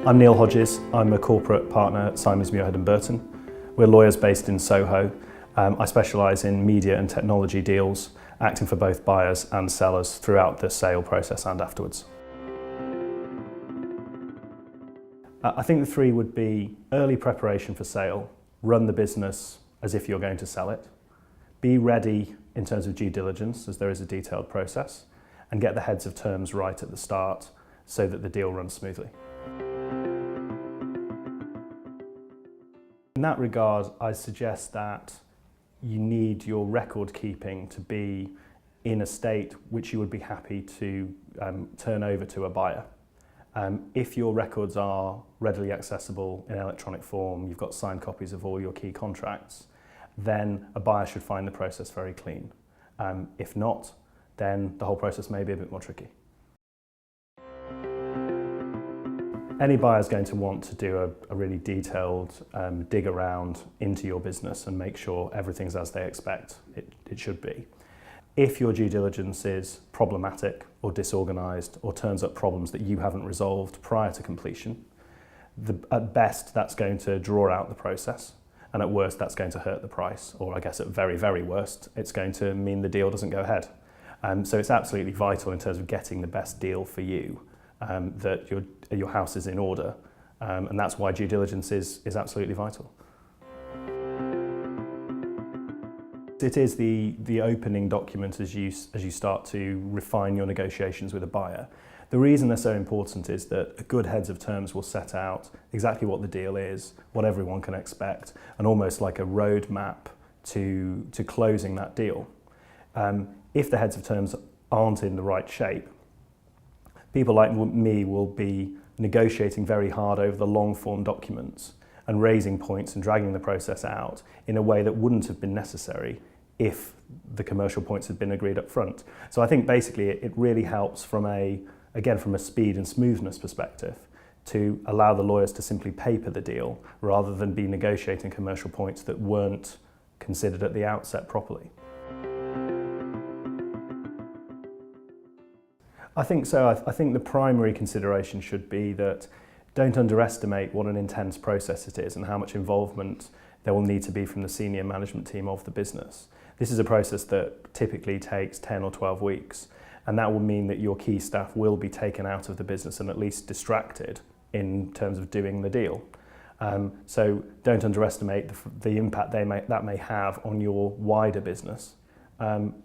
I'm Neal Hodges. I'm a corporate partner at Simons Muirhead Burton. We're lawyers based in Soho. I specialise in media and technology deals, acting for both buyers and sellers throughout the sale process and afterwards. I think the three would be early preparation for sale, run the business as if you're going to sell it, be ready in terms of due diligence as there is a detailed process, and get the heads of terms right at the start so that the deal runs smoothly. In that regard, I suggest that you need your record keeping to be in a state which you would be happy to turn over to a buyer. If your records are readily accessible in electronic form, you've got signed copies of all your key contracts, then a buyer should find the process very clean. If not, then the whole process may be a bit more tricky. Any buyer is going to want to do a really detailed dig around into your business and make sure everything's as they expect it should be. If your due diligence is problematic or disorganised or turns up problems that you haven't resolved prior to completion, at best that's going to draw out the process, and at worst that's going to hurt the price, or I guess at very, very worst it's going to mean the deal doesn't go ahead. So it's absolutely vital in terms of getting the best deal for you that your house is in order, and that's why due diligence is absolutely vital. It is the opening document as you start to refine your negotiations with a buyer. The reason they're so important is that good heads of terms will set out exactly what the deal is, what everyone can expect, and almost like a roadmap to closing that deal. If the heads of terms aren't in the right shape, people like me will be negotiating very hard over the long form documents and raising points and dragging the process out in a way that wouldn't have been necessary if the commercial points had been agreed up front. So I think basically it really helps from a speed and smoothness perspective to allow the lawyers to simply paper the deal rather than be negotiating commercial points that weren't considered at the outset properly. I think so. I think the primary consideration should be that don't underestimate what an intense process it is and how much involvement there will need to be from the senior management team of the business. This is a process that typically takes 10 or 12 weeks, and that will mean that your key staff will be taken out of the business and at least distracted in terms of doing the deal. So don't underestimate the impact that may have on your wider business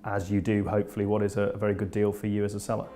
as you do hopefully what is a very good deal for you as a seller.